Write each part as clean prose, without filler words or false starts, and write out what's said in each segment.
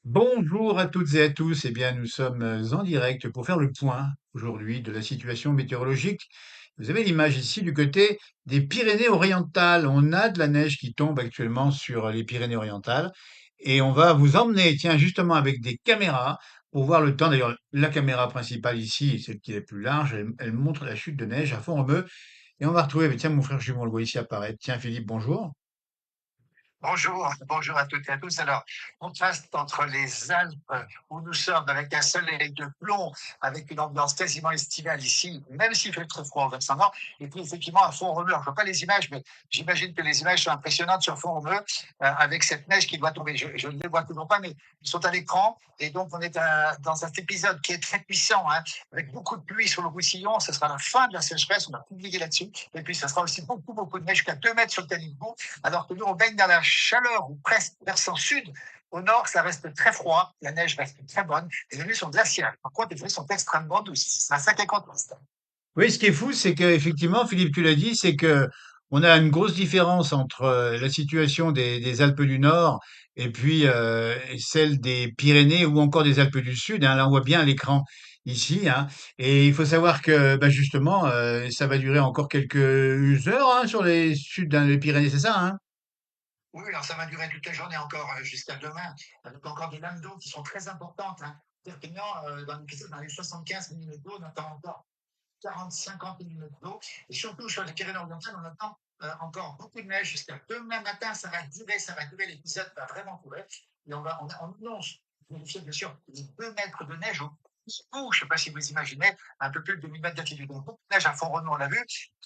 Bonjour à toutes et à tous. Eh bien, nous sommes en direct pour faire le point aujourd'hui de la situation météorologique. Vous avez l'image ici du côté des Pyrénées-Orientales. On a de la neige qui tombe actuellement sur les Pyrénées-Orientales et on va vous emmener, tiens, justement avec des caméras pour voir le temps. D'ailleurs, la caméra principale ici, celle qui est la plus large, elle montre la chute de neige à Font-Romeu et on va retrouver, tiens, mon frère jumeau, on le voit ici apparaître. Tiens, Philippe, bonjour. Bonjour, bonjour à toutes et à tous. Alors, contraste entre les Alpes où nous sommes avec un soleil de plomb, avec une ambiance quasiment estivale ici, même s'il fait très froid au versant nord, et puis effectivement à Font-Romeu. Alors, je ne vois pas les images, mais j'imagine que les images sont impressionnantes sur Font-Romeu, avec cette neige qui doit tomber. Je ne les vois toujours pas, mais ils sont à l'écran. Et donc, on est dans cet épisode qui est très puissant, hein, avec beaucoup de pluie sur le Roussillon. Ce sera la fin de la sécheresse, on a publié là-dessus. Et puis, ce sera aussi beaucoup, beaucoup de neige, jusqu'à 2 mètres sur le caniveau, alors que nous, on baigne dans la chaleur ou presque versant sud. Au nord, ça reste très froid, la neige reste très bonne, et les nuits sont glaciales. Par contre, les nuits sont extrêmement douces. C'est un sacré contraste. Oui, ce qui est fou, c'est qu'effectivement, Philippe, tu l'as dit, c'est que on a une grosse différence entre la situation des Alpes du Nord et puis celle des Pyrénées ou encore des Alpes du Sud, hein. Là, on voit bien à l'écran ici, hein. Et il faut savoir que bah, justement, ça va durer encore quelques heures hein, sur les Sud, hein, les Pyrénées, c'est ça, hein? Oui, alors ça va durer toute la journée encore jusqu'à demain, avec encore des lames d'eau qui sont très importantes, hein. Perpignan, dans les 75 mm d'eau, on attend encore 40-50 mm d'eau. Et surtout sur les Pyrénées-Orientales, on attend encore beaucoup de neige jusqu'à demain matin. Ça va durer, l'épisode va vraiment courir. Et on annonce, vérifier bien sûr, les 2 mètres de neige au je ne sais pas si vous imaginez, un peu plus de 2000 mètres d'altitude. Donc, beaucoup de neige à Font-Romeu, on l'a vu.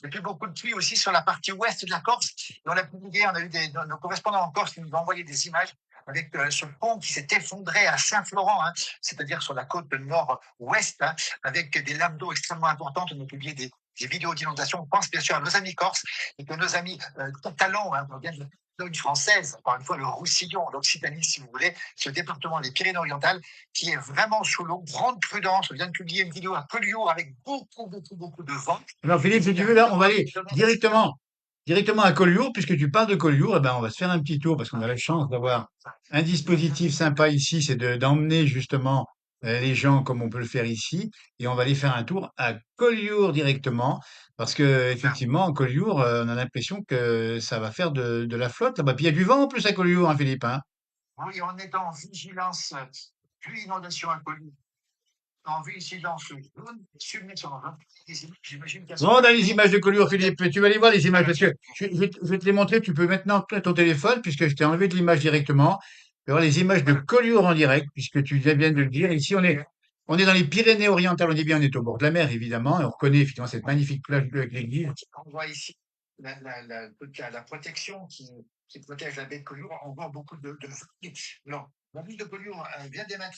Et puis beaucoup de pluie aussi sur la partie ouest de la Corse. Et on a publié, on a eu nos correspondants en Corse qui nous ont envoyé des images avec ce pont qui s'est effondré à Saint-Florent, hein, c'est-à-dire sur la côte nord-ouest, hein, avec des lames d'eau extrêmement importantes. On a publié des vidéos d'inondation. On pense bien sûr à nos amis corses et que nos amis catalans, hein, on vient de la Catalogne française, encore une fois le Roussillon, l'Occitanie si vous voulez, ce département des Pyrénées-Orientales qui est vraiment sous l'eau. Grande prudence. On vient de publier une vidéo à Collioure avec beaucoup, beaucoup, beaucoup de vent. Alors Et Philippe, puis si il y tu a veux, là, on va vraiment aller directement à Collioure, puisque tu parles de Collioure, eh ben, on va se faire un petit tour parce qu'on a la chance d'avoir un dispositif sympa ici, c'est d'emmener justement les gens comme on peut le faire ici, et on va aller faire un tour à Collioure directement, parce que effectivement, Collioure, on a l'impression que ça va faire de la flotte là-bas. Puis il y a du vent en plus à Collioure, hein, Philippe, hein. Oui, on est en vigilance pluie inondation inconnue, en vigilance jaune, submersion. J'imagine qu'à Bon, ce on a moment les images de Collioure, Philippe. Tu vas aller voir les images parce que je vais te les montrer. Tu peux maintenant prendre ton téléphone puisque je t'ai enlevé de l'image directement. Tu vas voir les images de voilà. Collioure en direct puisque tu viens bien de le dire. Ici, on est dans les Pyrénées-Orientales. On est bien, on est au bord de la mer, évidemment. Et on reconnaît effectivement cette magnifique plage bleue avec l'église. On voit ici la protection qui protège la baie de Collioure. On voit beaucoup de vagues. Alors, la ville de Collioure vient d'émettre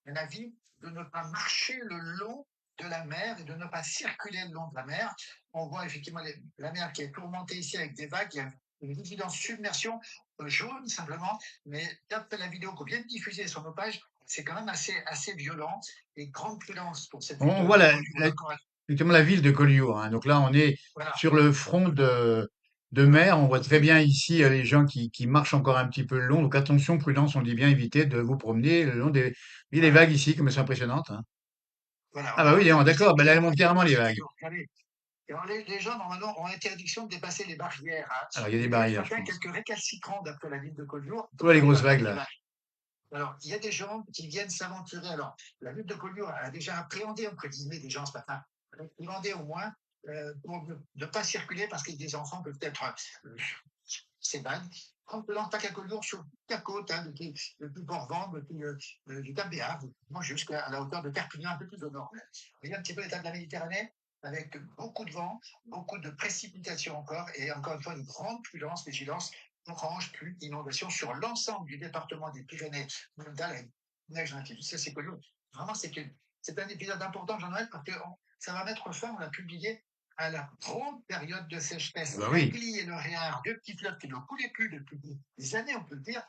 un avis de ne pas marcher le long de la mer et de ne pas circuler le long de la mer. On voit effectivement la mer qui est tourmentée ici avec des vagues. Il y a une vigilance submersion jaune simplement, mais d'après la vidéo qu'on vient de diffuser sur nos pages, c'est quand même assez violent et grande prudence pour cette ville On voit de Collioure. effectivement la ville de Collioure, hein. Donc là, on est Voilà. sur le front de mer. On voit très bien ici les gens qui marchent encore un petit peu le long. Donc attention, prudence, on dit bien éviter de vous promener le long des. Oui, les vagues ici, comme elles sont impressionnantes, hein. Voilà, Ah bah oui, on a d'accord, bah là, elles montent des carrément les images vagues. vidéo. Regardez. Alors, les gens, normalement, ont interdiction de dépasser les barrières, hein. Alors, il y a des Et puis, ce barrières, je matin, pense. quelques récalcitrants d'après la ville de Collioure Tu vois les dans grosses vagues, dans les là. vagues. Alors, il y a des gens qui viennent s'aventurer. Alors, la ville de Collioure a déjà appréhendé, entre guillemets, des gens ce matin. Appréhendé au moins pour ne pas circuler parce que des enfants peuvent être s'évadent. On ne lance pas qu'à Collioure sur toute la côte, hein, depuis Port-Vendre, depuis du Cap Béarn, jusqu'à la hauteur de Perpignan, un peu plus au nord. Vous voyez un petit peu l'état de la Méditerranée, avec beaucoup de vent, beaucoup de précipitations encore, et encore une fois, une grande prudence, vigilance, orange, pluie, inondation sur l'ensemble du département des Pyrénées-Orientales, avec neige dans l'altitude. Ça, c'est connu. Vraiment, c'est un épisode important, Jean-Noël, parce que ça va mettre fin, on l'a publié, à la grande période de Ah sécheresse. bah oui. L'Agly et le Réard, deux petits fleuves qui ne coulaient plus depuis des années, on peut le dire,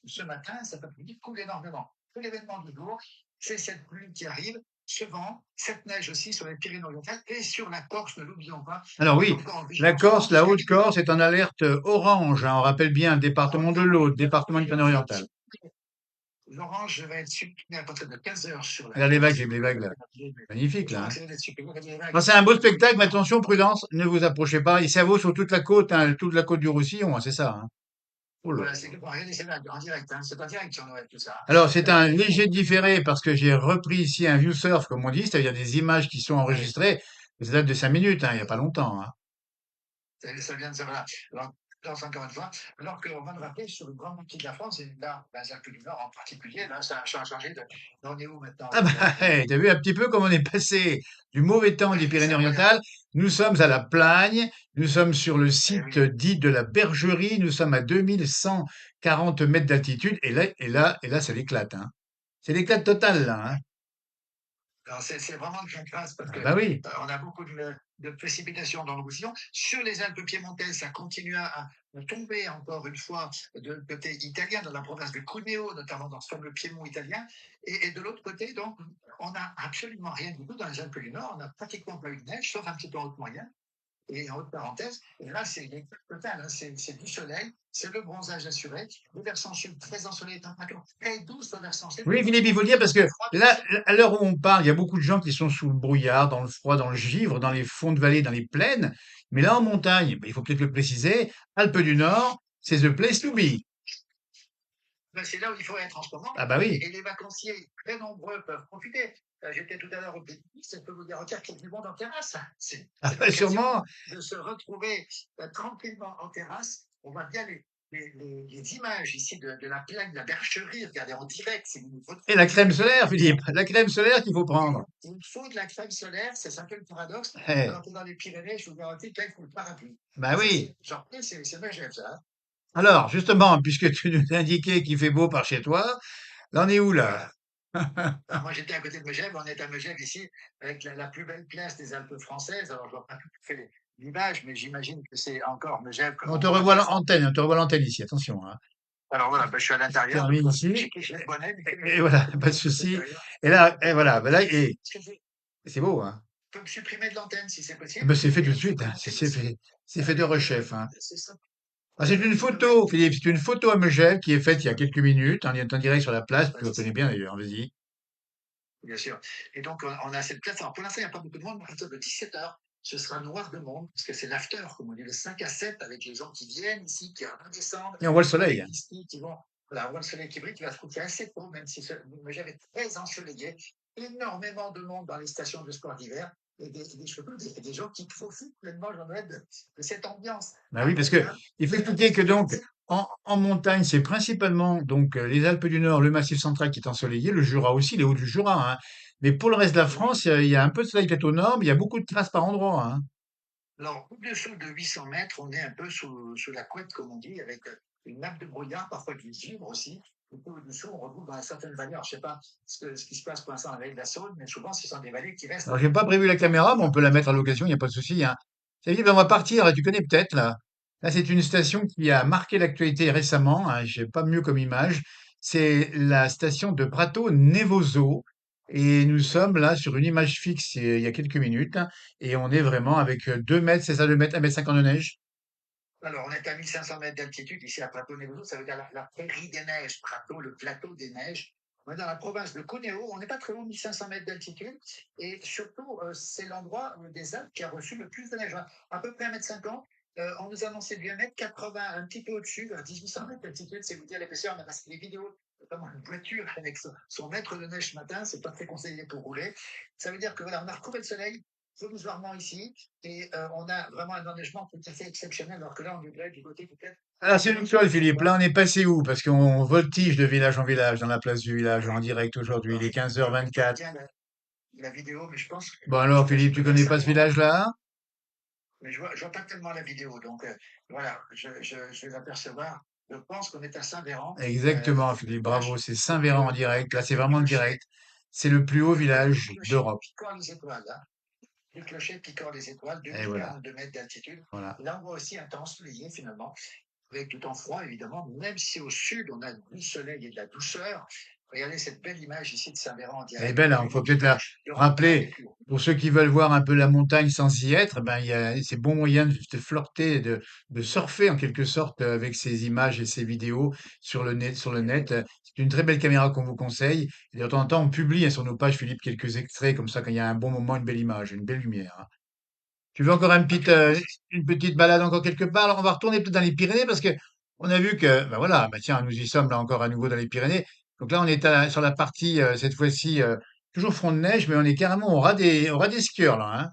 ce matin, ça après-midi coule énormément. L'événement du jour, c'est cette pluie qui arrive, ce vent, cette neige aussi sur les Pyrénées-Orientales et sur la Corse, ne l'oublions pas. Alors On est oui, encore en la vigilance Corse, orange la jusqu'à Haute-Corse midi. est en alerte orange, hein. On rappelle bien le département de l'Aude, département du Pyrénées-Orientales. l'orange va être supprimé à partir de 15 heures sur la Regarde les vagues, côte. j'ai les vagues là. Magnifique Je là, crois hein. que c'est d'être supprimé. Regardez les Non, vagues. c'est un beau spectacle, mais attention, prudence, ne vous approchez pas. Et ça vaut sur toute la côte, hein, toute la côte du Roussillon, hein, c'est ça, hein. Oh là Voilà, là. c'est que bon, regardez ces vagues en direct, hein. C'est en direct sur Noël, tout ça. Alors, c'est un Et léger différé parce que j'ai repris ici un view surf, comme on dit, c'est-à-dire des images qui sont ouais, enregistrées. Ça date de 5 minutes, hein, il n'y a pas longtemps, hein. ça vient de ça, voilà. Alors, encore une fois, alors qu'on va nous rappeler sur une grande partie de la France, et là, ben, les Alpes du Nord en particulier, là, ça a changé de. On est où maintenant? Ah bah, hey, t'as vu un petit peu comme on est passé du mauvais temps des C'est incroyable. Pyrénées-Orientales. Nous sommes à la Plagne, nous sommes sur le Eh site oui. dit de la Bergerie, nous sommes à 2140 mètres d'altitude, et là, c'est l'éclate, hein. C'est l'éclate totale, là, hein. Alors, c'est vraiment de contraste parce Ah que bah oui. on a beaucoup de précipitations dans le Roussillon. Sur les Alpes piémontaises, ça continue à tomber encore une fois de côté italien, dans la province de Cuneo, notamment dans ce fameux Piémont italien. Et de l'autre côté, donc, on n'a absolument rien du tout dans les Alpes du Nord. On n'a pratiquement pas eu de neige, sauf un petit peu en haute moyenne. Et en haute parenthèse, et là, c'est l'éclat total, hein, c'est du soleil, c'est le bronzage assuré, le versant sud très ensoleillé, température très douce au versant sud, Oui, le Philippe, il vent faut le dire parce que froid du là, sud. à l'heure où on parle, il y a beaucoup de gens qui sont sous le brouillard, dans le froid, dans le givre, dans les fonds de vallée, dans les plaines. Mais là, en montagne, ben, il faut peut-être le préciser, Alpes du Nord, c'est the place to be. Ben, c'est là où il faut être en ce moment. Ah bah oui. Et les vacanciers très nombreux peuvent profiter. J'étais tout à l'heure au Pays ça peut vous garantir qu'il y a du monde en terrasse. Ah C'est bah l'occasion sûrement. de se retrouver tranquillement en terrasse. On voit bien les images ici de la plaine de la Bercherie. Regardez en direct, si vous nous Et la retrouvez crème sur solaire, Wikipédia. Philippe, la crème solaire qu'il faut prendre. Il faut de la crème solaire, c'est un peu le paradoxe. Eh, Alors que dans les Pyrénées, je vous garantis qu'il faut le parapluie. bah Ça, oui. j'en prie, c'est Megève, ça, hein. Alors, justement, puisque tu nous indiquais qu'il fait beau par chez toi, là, on est où là? Voilà. Alors moi, j'étais à côté de Megève, on est à Megève ici, avec la plus belle place des Alpes françaises. Alors, je vois pas tout à fait l'image, mais j'imagine que c'est encore Megève comme On te on voit revoit descendre. l'antenne, on te revoit l'antenne ici, attention, hein. Alors voilà, ben, je suis à l'intérieur, donc Termine j'ai ici. j'ai le bonnet, mais Et voilà, pas de à souci. l'intérieur. Et là, et Donc voilà, voilà. ben là, et Est-ce que vous c'est beau, hein. pouvez me supprimer de l'antenne si c'est Eh possible? ben, c'est fait Et tout de là, je vais suite, hein. commenter C'est fait de avec, rechef, hein. c'est ça, Ah, c'est une une nouvelle. photo, Philippe, c'est une photo à Megève qui est faite il y a quelques minutes, en direct sur la place, tu la connais bien d'ailleurs, vas-y. Bien sûr. Et donc, on a cette plateforme. Pour l'instant, il n'y a pas beaucoup de monde, mais à partir de 17 heures, ce sera noir de monde, parce que c'est l'after, comme on dit, le 5 à 7, avec les gens qui viennent ici, qui redescendent, Et on voit le les soleil, collègues hein. qui skient, qui vont. Voilà, on voit le soleil qui brille, qui va se coucher assez tôt, même si mais j'avais très ensoleillé. Énormément de monde dans les stations de sport d'hiver, surtout des gens qui profitent pleinement, Jean-Noël, de cette ambiance Bah oui, parce que agréable. il faut Et là, expliquer que ce qui est donc, assez. en montagne, c'est principalement donc les Alpes du Nord, le Massif central qui est ensoleillé, le Jura aussi, les Hauts du Jura, hein. Mais pour le reste de la Oui. France, il y a un peu de soleil peut-être au nord, mais il y a beaucoup de traces par endroits, hein. Alors, au-dessous de 800 mètres, on est un peu sous la couette, comme on dit, avec une nappe de brouillard, parfois qui vibre aussi. Et puis au-dessous, on retrouve dans certaines vallées, alors je ne sais pas ce qui se passe pour l'instant dans la vallée de la Saône, mais souvent, ce sont des vallées qui restent Alors, j'ai pas prévu la caméra, mais on peut la mettre à l'occasion, il n'y a pas de souci, hein. Ça veut dire, on va partir, là, tu connais peut-être, là. Là, c'est une station qui a marqué l'actualité récemment, hein, j'ai pas mieux comme image. C'est la station de Prato Nevoso. Et nous sommes là sur une image fixe il y a quelques minutes, hein, et on est vraiment avec 2 mètres, c'est ça, 2 mètres, 1,50 m de neige. Alors, on est à 1500 mètres d'altitude, ici à Prato Nevoso, ça veut dire la prairie des neiges, Prato, le plateau des neiges. On est dans la province de Cuneo, on n'est pas très haut, 1500 mètres d'altitude, et surtout, c'est l'endroit des Alpes qui a reçu le plus de neige, à peu près 1,50 m. On nous annonçait du 1,80 m, un petit peu au-dessus, vers 1800 mètres d'altitude, c'est vous dire l'épaisseur, mais parce que les vidéos, notamment une voiture avec son mètre de neige ce matin, c'est pas très conseillé pour rouler. Ça veut dire que voilà, on a retrouvé le soleil provisoirement ici, et on a vraiment un enneigement tout à fait exceptionnel, alors que là, on est du côté peut-être Alors, c'est une colle, Philippe. Là, Saône-et-Loire. on est passé où? Parce qu'on voltige de village en village, dans la place du village, en Oui. direct aujourd'hui. Il Alors, est je ne vois pas 15h24. bien la vidéo, mais je pense que Bon, alors, je Philippe, tu peux vers connais pas ce Saint-Véran. village-là? Mais je vois pas tellement la vidéo, donc voilà, je vais l'apercevoir. Je pense qu'on est à Saint-Véran. Exactement, Le Philippe, bravo. village C'est situé Saint-Véran en direct. Là, c'est du vraiment le clocher, direct. C'est le plus haut du village clocher d'Europe. piquant les étoiles, hein, du clocher piquant les étoiles, Et voilà, 2042 mètres d'altitude. voilà. Là, on voit aussi un temps ensoleillé finalement, avec du temps froid évidemment, même si au sud on a du soleil et de la douceur. Regardez cette belle image ici de Saint-Véran en Elle est direct. belle, Vous hein. avez Il faut des peut-être la images. L'Oriental est rappeler plus haut. pour ceux qui veulent voir un peu la montagne sans y être. Ben, c'est bon moyen de flirter, de surfer en quelque sorte avec ces images et ces vidéos sur le net, sur le net. C'est une très belle caméra qu'on vous conseille. Et de temps en temps, on publie hein, sur nos pages, Philippe, quelques extraits comme ça quand il y a un bon moment, une belle image, une belle lumière, hein. Tu veux encore Absolument. une petite balade encore quelque part? Alors, on va retourner peut-être dans les Pyrénées parce que on a vu que, ben voilà, ben tiens, nous y sommes là encore à nouveau dans les Pyrénées. Donc là, on est sur la partie, cette fois-ci, toujours front de neige, mais on est carrément au ras des skieurs là, hein.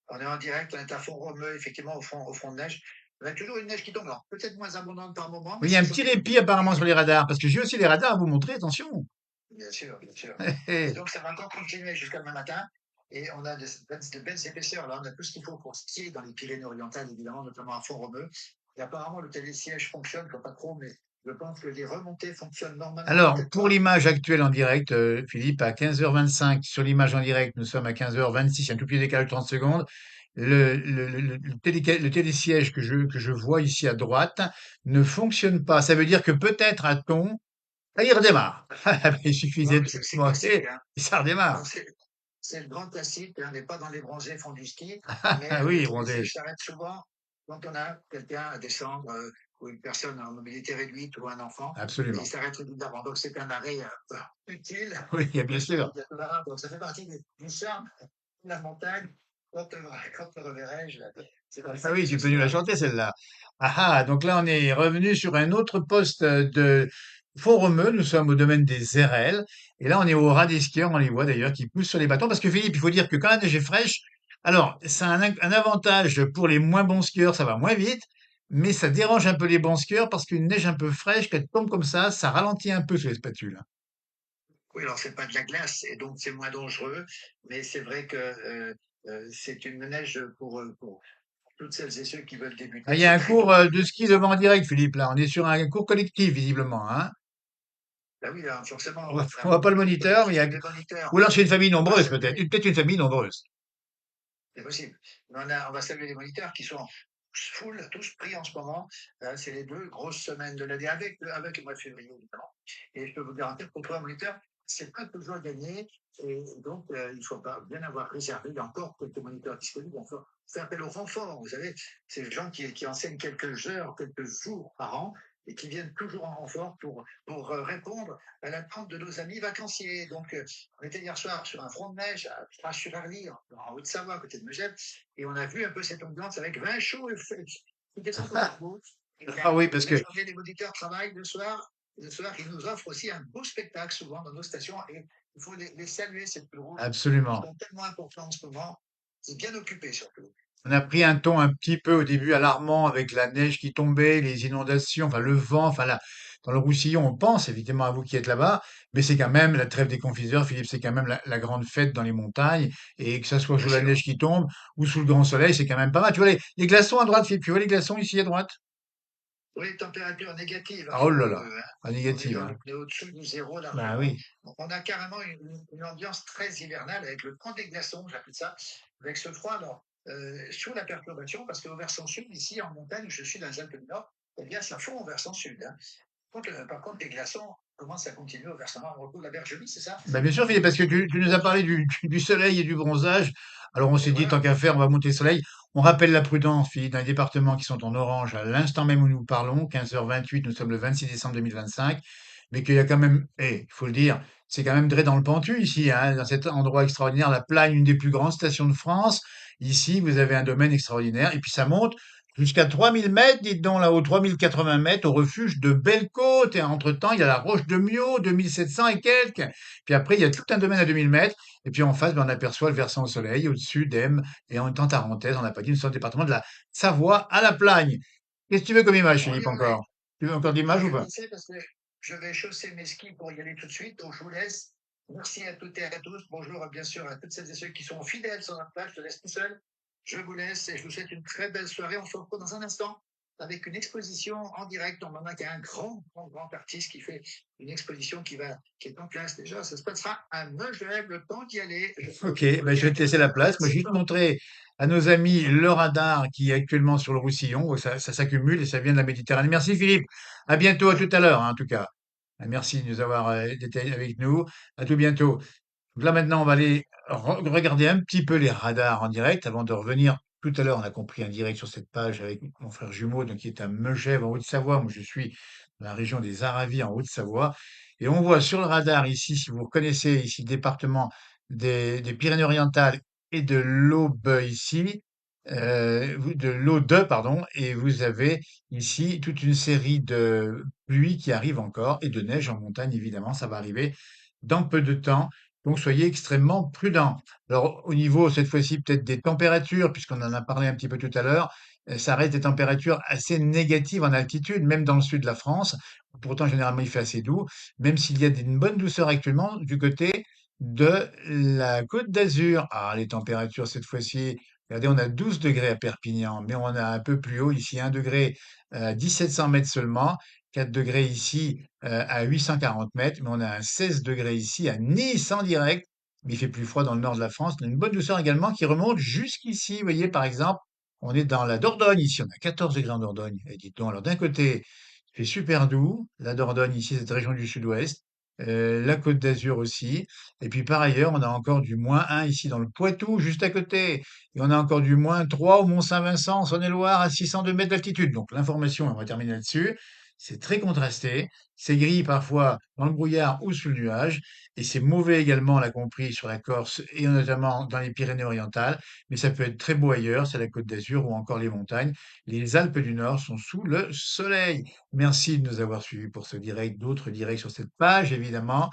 On est en direct, on est à Font-Romeu, effectivement, au front de neige. On a toujours une neige qui tombe. Alors, peut-être moins abondante par moment, mais Oui, il y a ça un petit s'occupe. répit apparemment sur les radars parce que j'ai aussi les radars à vous montrer, attention. Bien sûr, bien sûr. Et donc, ça va encore continuer jusqu'à demain matin. Et on a de belles épaisseurs. Là, on a tout ce qu'il faut pour skier dans les Pyrénées-Orientales, évidemment, notamment à Font-Romeu. Et apparemment, le télésiège fonctionne, comme pas trop, mais je pense que les remontées fonctionnent normalement, Alors, peut-être pour pas. l'image actuelle en direct, Philippe, à 15h25, sur l'image en direct, nous sommes à 15h26, un tout petit décalage de 30 secondes. Le télésiège que je vois ici à droite ne fonctionne pas. Ça veut dire que peut-être a-t-on... Ah, il redémarre. Il Non, suffisait mais de c'est classique, monter hein. et ça Non, redémarre. c'est le grand classique, hein. On n'est pas dans les bronzés font du ski, Ah mais le oui, télésiège s'arrête souvent quand on a quelqu'un à descendre, ou une personne en mobilité réduite ou un enfant, et il absolument. s'arrête régulièrement. Donc c'est un arrêt utile, Oui, bien sûr. obligatoire. Donc ça fait partie du charme de la montagne. Quand te reverrai-je, c'est Ah ainsi que oui, ce tu peux nous la sera. chanter celle-là. Ah ah, donc là on est revenu sur un autre poste de Font-Romeu, nous sommes au domaine des RL, et là on est au ras des skieurs, on les voit d'ailleurs qui poussent sur les bâtons, parce que Philippe, il faut dire que quand la neige est fraîche, alors ça a un avantage pour les moins bons skieurs, ça va moins vite, mais ça dérange un peu les bons skieurs parce qu'une neige un peu fraîche, qu'elle tombe comme ça ralentit un peu sur les spatules, hein. Oui, alors c'est pas de la glace et donc c'est moins dangereux, mais c'est vrai que c'est une neige pour toutes celles et ceux qui veulent Ah, débuter, il y a c'est un très cours dur. de ski devant en direct, Philippe, là, on est sur un cours collectif visiblement, hein. Bah oui, là, forcément, on a On voit pas beaucoup le de cours moniteur, mais il y collectifs a... et les moniteurs. Ou alors c'est une famille On va nombreuse peut-être, saluer, peut-être une famille nombreuse. c'est possible. On va saluer les moniteurs qui sont full, tous pris en ce moment. C'est les 2 grosses semaines de l'année avec le mois de février, évidemment. Et je peux vous garantir que pour trouver un moniteur, c'est pas toujours gagné. Et donc, il faut pas bien avoir réservé. Il y a encore quelques moniteurs disponibles. On fait appel au renfort. Vous savez, c'est les gens qui enseignent quelques heures, quelques jours par an et qui viennent toujours en renfort pour répondre à l'attente de nos amis vacanciers. Donc, on était hier soir sur un front de neige à Trache-sur-Arly, en Haute-Savoie, à côté de Megève, et on a vu un peu cette ambiance avec vin chaud et frais qui descend au corbeau. Et Ah oui, parce la que journée, les moniteurs travaillent le soir. Le soir, ils nous offrent aussi un beau spectacle souvent dans nos stations et il faut les saluer, cette plus rouge. Ils absolument. sont tellement importants en ce moment. C'est bien occupé surtout. On a pris un ton un petit peu au début alarmant avec la neige qui tombait, les inondations, enfin le vent, enfin là, dans le Roussillon, on pense évidemment à vous qui êtes là-bas, mais c'est quand même la trêve des confiseurs, Philippe, c'est quand même la grande fête dans les montagnes, et que ça soit Bien sous la sûr. neige qui tombe ou sous le grand soleil, c'est quand même pas mal. Tu vois les glaçons à droite, Philippe, tu vois les glaçons ici à droite? Oui, température négative à Ah, oh là là, Font-Romeu, hein. pas On est négative, dans hein. on est au-dessus du zéro Bah largement. oui. Donc on a carrément une ambiance très hivernale avec le camp des glaçons, j'appelle ça, avec ce froid. Alors, sous la perturbation, parce qu'au versant sud, ici en montagne, où je suis dans les Alpes du Nord, eh bien ça fond au versant sud, hein. Par contre, les glaçons commencent à continuer au versant nord, au retour de la Bergerie, c'est ça? Bah, bien sûr, Philippe, parce que tu nous as parlé du soleil et du bronzage. Alors, on Et s'est dit, tant voilà. qu'à faire, on va monter le soleil. On rappelle la prudence, Philippe, dans les départements qui sont en orange à l'instant même où nous parlons, 15h28, nous sommes le 26 décembre 2025, mais qu'il y a quand même, il faut le dire, c'est quand même très dans le pentu ici, hein, dans cet endroit extraordinaire, la Plagne, une des plus grandes stations de France. Ici, vous avez un domaine extraordinaire, et puis ça monte jusqu'à 3000 mètres, dites donc là-haut, 3080 mètres, au refuge de Belle-Côte, et entre-temps, il y a la Roche de Mio, 2700 et quelques. Puis après, il y a tout un domaine à 2000 mètres. Et puis en face, ben, on aperçoit le versant au soleil, au-dessus d'Ems, et en parenthèse, on n'a pas dit, nous sommes le département de la Savoie à la Plagne. Qu'est-ce que tu veux comme image, Oui, Philippe, oui, oui. encore? Tu veux encore Alors, d'image je ou vais vous pas? laisser parce que je vais chausser mes skis pour y aller tout de suite. Donc, je vous laisse. Merci à toutes et à tous. Bonjour, bien sûr, à toutes celles et ceux qui sont fidèles sur notre page. Je te laisse tout seul. Je vous laisse et je vous souhaite une très belle soirée. On se retrouve dans un instant avec une exposition en direct. On en a qu'un grand artiste qui fait une exposition qui est en place déjà. Ça se passera à Megève, le temps d'y aller. Ok, Je vous ben, dis je à vais te laisser tout à la l'heure. place. Moi, je Merci vais te encore. montrer à nos amis le radar qui est actuellement sur le Roussillon. Ça s'accumule et ça vient de la Méditerranée. Merci, Philippe. À bientôt, à tout Ouais. à l'heure, hein, en tout cas. Merci de nous avoir été avec nous. À tout bientôt. Donc là maintenant, on va aller regarder un petit peu les radars en direct avant de revenir. Tout à l'heure, on a compris un direct sur cette page avec mon frère jumeau, donc qui est à Megève en Haute-Savoie. Moi, je suis dans la région des Aravis en Haute-Savoie. Et on voit sur le radar ici, si vous reconnaissez ici le département des Pyrénées-Orientales et de l'Aube ici, de l'Aude, pardon, et vous avez ici toute une série de pluies qui arrivent encore et de neige en montagne, évidemment, ça va arriver dans peu de temps. Donc, soyez extrêmement prudents. Alors, au niveau, cette fois-ci, peut-être des températures, puisqu'on en a parlé un petit peu tout à l'heure, ça reste des températures assez négatives en altitude, même dans le sud de la France. Pourtant, généralement, il fait assez doux, même s'il y a une bonne douceur actuellement du côté de la Côte d'Azur. Ah, les températures, cette fois-ci, regardez, on a 12 degrés à Perpignan, mais on a un peu plus haut, ici, 1 degré à 1700 mètres seulement, 4 degrés ici à 840 mètres, mais on a un 16 degrés ici à Nice en direct. Mais il fait plus froid dans le nord de la France. On a une bonne douceur également qui remonte jusqu'ici. Vous voyez, par exemple, on est dans la Dordogne ici. On a 14 degrés en Dordogne. Et dites donc, alors d'un côté, il fait super doux. La Dordogne ici, cette région du sud-ouest. La Côte d'Azur aussi. Et puis par ailleurs, on a encore du -1 ici dans le Poitou, juste à côté. Et on a encore du -3 au Mont-Saint-Vincent, en Saône-et-Loire, à 602 mètres d'altitude. Donc l'information, on va terminer là-dessus. C'est très contrasté. C'est gris parfois dans le brouillard ou sous le nuage. Et c'est mauvais également, on l'a compris, sur la Corse et notamment dans les Pyrénées-Orientales. Mais ça peut être très beau ailleurs, c'est la Côte d'Azur ou encore les montagnes. Les Alpes du Nord sont sous le soleil. Merci de nous avoir suivis pour ce direct, d'autres directs sur cette page, évidemment.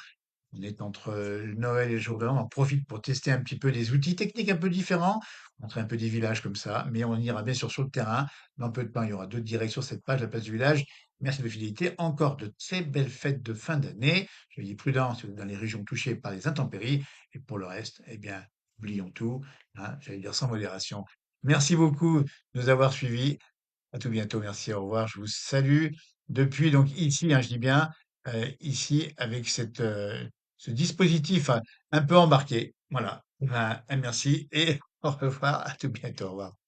On est entre Noël et le jour de l'an. On en profite pour tester un petit peu des outils techniques un peu différents, montrer un peu des villages comme ça, mais on ira bien sûr sur le terrain. Dans peu de temps, il y aura d'autres directs sur cette page, la place du village. Merci de votre fidélité. Encore de très belles fêtes de fin d'année. Soyez prudents si vous êtes dans les régions touchées par les intempéries. Et pour le reste, eh bien, oublions tout, hein, j'allais dire sans modération. Merci beaucoup de nous avoir suivis. À tout bientôt, merci, au revoir. Je vous salue depuis donc ici, hein, je dis bien ici avec ce dispositif un peu embarqué. Voilà. Ben, merci et au revoir. À tout bientôt. Au revoir.